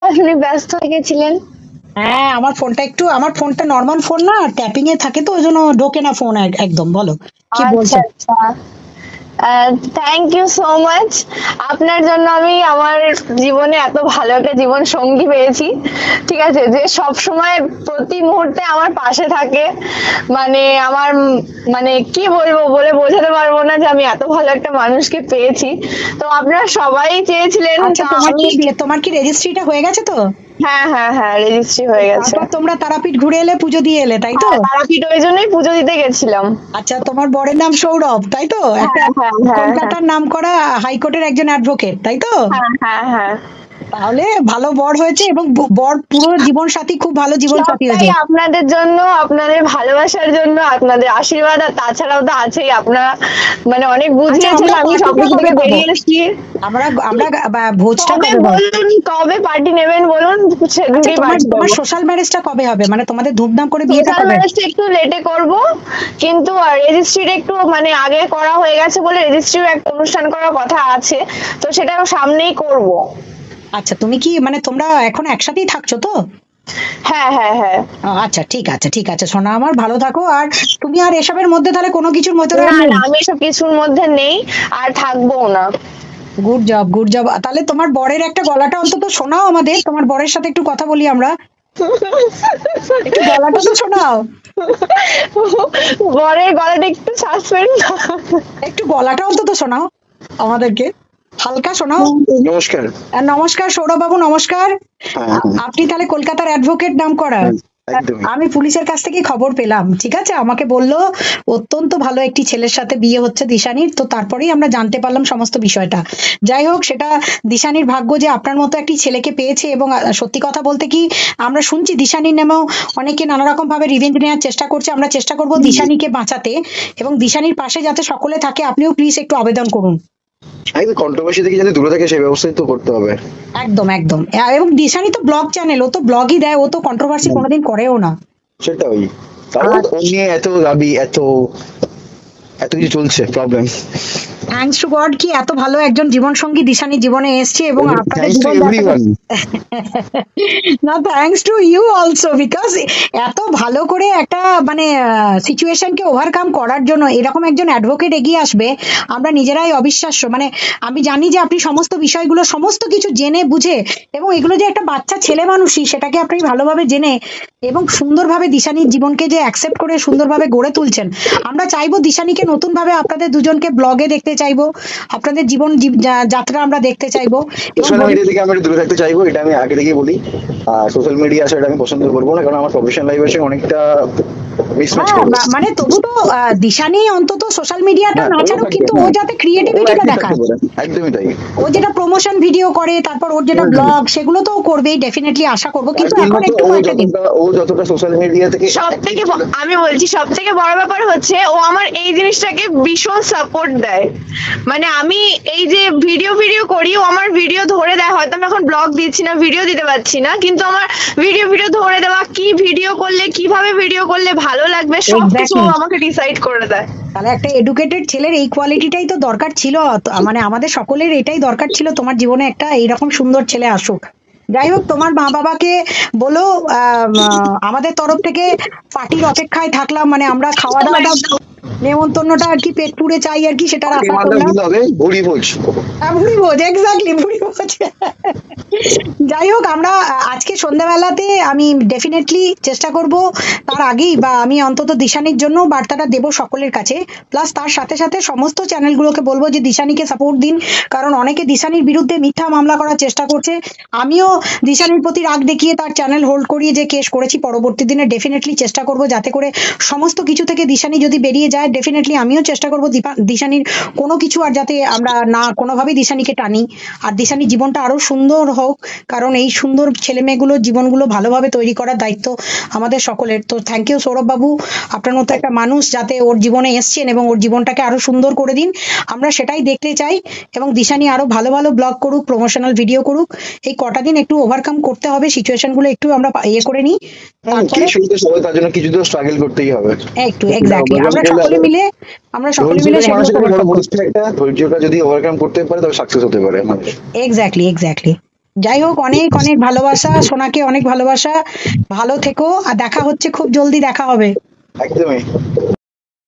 আপনি ব্যস্ত হয়ে গেছিলেন? হ্যাঁ, আমার ফোনটা নর্মাল ফোন না, ট্যাপিং এ থাকে তো ওই জন্য ঢোকে না ফোন। একদম বলো কি আচ্ছা বলছো। আচ্ছা। Thank you so much. আপনার জন্য আমি আমার জীবনে এত ভালো একটা জীবন সঙ্গী পেয়েছি, ঠিক আছে, যে সব সময় প্রতি মুহূর্তে আমার পাশে থাকে। মানে আমার মানে কি বলবো, বলে বোঝাতে পারবো না যে আমি এত ভালো একটা মানুষকে পেয়েছি। তো আপনারা সবাই চেয়েছিলেন, আচ্ছা, তো তোমার আমি। কি তোমার কি রেজিস্ট্রিটা হয়ে গেছে তো? হ্যাঁ হ্যাঁ হ্যাঁ, রেজিস্ট্রি হয়ে গেছে। তারপর তোমরা তারাপীঠ ঘুরে এলে, পুজো দিয়ে এলে, তাই তো? হ্যাঁ, তারাপীঠ ওই জন্যই পুজো দিতে গেছিলাম। আচ্ছা, তোমার বরের নাম সৌরভ, তাই তো? হ্যাঁ একটা হ্যাঁ হ্যাঁ হ্যাঁ কলকাতার নাম করা হাইকোর্টের একজন অ্যাডভোকেট, তাই তো? হ্যাঁ হ্যাঁ হ্যাঁ। তাহলে ভালো বর হয়েছে, এবং বর পুরো জীবন সাথী, খুব ভালো জীবন সাথী সবটাই হয়েছে। আপনাদের জন্য, আপনাদের ভালোবাসার জন্য, আপনাদের আশীর্বাদ, আর তাছাড়াও তো আছেই আপনারা। মানে অনেক আচ্ছা, বুঝিয়েছেন, আমরা আমি পার্টিটা সবকিছু কবে থেকে পাবো? বেরিয়ে এসেছি। আমরা আমরা ভোজটা কবে কবে পাবো? বলুন, কবে পার্টি নেবেন বলুন, আচ্ছা, সেদিনকেই তোমার পার্টি তোমার দেবো। সোশ্যাল ম্যারেজটা কবে হবে, মানে তোমাদের ধুমধাম করে বিয়েটা সোশ্যাল কবে? ম্যারেজটা একটু লেটে করব, কিন্তু রেজিস্ট্রিটা একটু মানে আগে করা হয়ে গেছে বলে রেজিস্ট্রিও একটা অনুষ্ঠান করার কথা আছে, তো সেটা সামনেই করব। আচ্ছা, তুমি কি মানে তোমরা এখন একসাথেই থাকছো তো? হ্যাঁ হ্যাঁ হ্যাঁ। আচ্ছা, ঠিক আছে, ঠিক আছে, সোনা আমার, ভালো থাকো। আর তুমি আর এসবের মধ্যে তাহলে কোনো কিছুর মধ্যে না নেই? না, আমি এসব কিছুর মধ্যে নেই, আর থাকবো না। Good job, good job. তাহলে তোমার বরের একটা গলাটা অন্তত শোনাও আমাদের, তোমার বরের সাথে একটু কথা বলি আমরা, একটু গলাটা তো শোনাও। বরের গলাটা একটু সাসপেন্ড। একটু গলাটা অন্তত শোনাও আমাদেরকে, হালকা শোনাও। নমস্কার। নমস্কার সৌরভ বাবু, নমস্কার। হ্যাঁ, হ্যাঁ, আপনি তাহলে কলকাতার অ্যাডভোকেট নাম করা? হ্যাঁ, একদমই। আমি পুলিশের কাছ থেকে খবর পেলাম, ঠিক আছে, আমাকে বললো অত্যন্ত ভালো একটি ছেলের সাথে বিয়ে হচ্ছে দিশানির, তো তারপরেই আমরা জানতে পারলাম সমস্ত বিষয়টা। যাই হোক, সেটা দিশানির ভাগ্য যে আপনার মতো একটি ছেলেকে পেয়েছে। এবং সত্যি কথা বলতে কি, আমরা শুনছি দিশানির নামেও অনেকে নানা রকম ভাবে রিভেঞ্জ নেওয়ার চেষ্টা করছে। আমরা চেষ্টা করব দিশানিকে বাঁচাতে, এবং দিশানির পাশে যাতে সকলে থাকে। আপনিও প্লিজ একটু আবেদন করুন। একদম কন্ট্রোভার্সি থেকে যাতে দূরে থাকে সেই ব্যবস্থাই তো করতে হবে। একদম একদম। এবং দিশানি তো ব্লগ চ্যানেল, ও তো ব্লগই দেয়, ও তো কন্ট্রোভার্সি কোনোদিন করেও না। সেটাই। তাও আর ও নিয়ে এত দাবি, এত এত কিছু চলছে প্রবলেম। থ্যাঙ্কস টু গড কি এত ভালো একজন জীবন সঙ্গী দিশানি জীবনে এসছে, এবং আপনাদের থ্যাঙ্কস টু জীবন এভরিওয়ান। না, thanks to you also, because এত ভালো করে একটা মানে সিচুয়েশনকে ওভারকাম করার জন্য এরকম একজন অ্যাডভোকেট এগিয়ে আসবে, আমরা নিজেরাই অবিশ্বাস্য। মানে আমি জানি যে আপনি সমস্ত বিষয়গুলো সমস্ত কিছু জেনে বুঝে, এবং এগুলো যে একটা বাচ্চা ছেলে মানুষই সেটাকে আপনি ভালোভাবে জেনে এবং সুন্দরভাবে দিশানির জীবনকে যে অ্যাকসেপ্ট করে সুন্দরভাবে গড়ে তুলছেন। আমরা চাইবো দিশানিকে নতুন ভাবে আপনাদের দুজনকে ব্লগে দেখতে চাইবো, আপনাদের জীবন যাত্রা আমরা দেখতে চাইবো। এবং সোশ্যাল মিডিয়া থেকে আমি একটু দূরে থাকতে চাইবো, এটা আমি আগে থেকেই বলি। আর সোশ্যাল মিডিয়া আসাটা আমি পছন্দ করবো না, কারণ আমার প্রফেশনাল লাইফের সঙ্গে অনেকটা মিসম্যাচ হ্যাঁ, করবে। মানে তবু তো দিশানি অন্তত সোশ্যাল মিডিয়াটা হ্যাঁ, না ওও ছাড়ুক, থাকবে, কিন্তু ও হ্যাঁ। যাতে ও ক্রিয়েটিভিটিটা একই দেখায়। থাকতে পারে, একদমই তাই। ও যেটা প্রমোশন ভিডিও করে, তারপর ওর যেটা হুম, হুম। ব্লগ, সেগুলো তো ও করবেই, ডেফিনেটলি আশা করবো, তার কিন্তু জন্য এখন তো একটু কয়েকটা দিন। ও যতটা সোশ্যাল মিডিয়া থেকে সব থেকে আমি বলছি, সব থেকে বড় ব্যাপার হচ্ছে ও আমার এই জিনিসটাকে ভীষণ সাপোর্ট দেয়। মানে আমি এই যে ভিডিও ভিডিও করি, ও আমার ভিডিও ধরে দেয়। হয়তো আমি এখন ব্লগ দিচ্ছি না, ভিডিও দিতে পারছি না, কিন্তু আমার ভিডিও ভিডিও ধরে দেওয়া, কি ভিডিও করলে, কিভাবে ভিডিও করলে ভালো লাগবে, সবকিছু ও এক্স্যাক্টলি। আমাকে ডিসাইড করে দেয়। তাহলে একটা এডুকেটেড ছেলের এই কোয়ালিটিটাই তো দরকার ছিল। মানে আমাদের সকলের এটাই দরকার ছিল, তোমার জীবনে একটা এইরকম সুন্দর ছেলে আসুক। যাই হোক, তোমার মা বাবাকে বলো আমাদের তরফ থেকে পার্টির অপেক্ষায় থাকলাম, মানে আমরা খাওয়া দাওয়াটা, নেমন্তন্নটা আর কি পেট পুড়ে চাই আর কি, সেটার আশা ডিমান্ডটা করলাম। দিতে হবে ভুড়ি ভোজ। ভুড়ি ভোজ, এক্স্যাক্টলি, ভুড়ি ভোজ। যাই হোক, আমরা আজকে সন্ধ্যাবেলাতে আমি ডেফিনেটলি চেষ্টা করব, তার আগেই বা আমি অন্তত দিশানির জন্য বার্তাটা দেব সকলের কাছে। প্লাস তার সাথে সাথে সমস্ত চ্যানেলগুলোকে বলবো যে দিশানিকে সাপোর্ট দিন, কারণ অনেকে দিশানির বিরুদ্ধে মিথ্যা মামলা করার চেষ্টা করছে। আমিও দিশানির প্রতি রাগ দেখিয়ে তার চ্যানেল হোল্ড করিয়ে যে কেস করেছি, পরবর্তী দিনে ডেফিনেটলি চেষ্টা করব যাতে করে সমস্ত কিছু থেকে দিশানি যদি বেরিয়ে যায়, ডেফিনেটলি আমিও চেষ্টা করব দিশানির কোনো কিছু আর যাতে আমরা না কোনোভাবেই দিশানিকে টানি, আর দিশানির জীবনটা আরো সুন্দর হোক, কারণ এই সুন্দর ছেলে মেয়েগুলোর জীবনগুলো ভালোভাবে তৈরি করার দায়িত্ব আমাদের সকলের। তো থ্যাংক ইউ সৌরভ বাবু, আপনার মতো একটা মানুষ যাতে ওর জীবনে এসছেন এবং ওর জীবনটাকে আরো সুন্দর করে দিন, আমরা সেটাই দেখতে চাই। এবং দিশানি আরো ভালো ভালো ব্লগ করুক, প্রমোশনাল ভিডিও করুক। এই কটা দিন একটু ওভারকাম করতে হবে, সিচুয়েশন গুলো একটু আমরা ইয়ে করে নিই, তারপরে কিছু তো সবাই তার জন্য কিছু তো স্ট্রাগল করতেই হবে। একটু এক্স্যাক্টলি আমরা সকলে মিলে সেগুলো মানুষের কাছে বড় overcome করব। বুঝতে একটা ধৈর্যটা যদি ওভারকাম করতে পারে তবে সাকসেস হতে পারে মানুষ। Exactly exactly. যাই হোক, অনেক অনেক ভালোবাসা, সোনাকে অনেক ভালোবাসা, ভালো থেকো, আর দেখা হচ্ছে, খুব জলদি দেখা হবে। একদমই।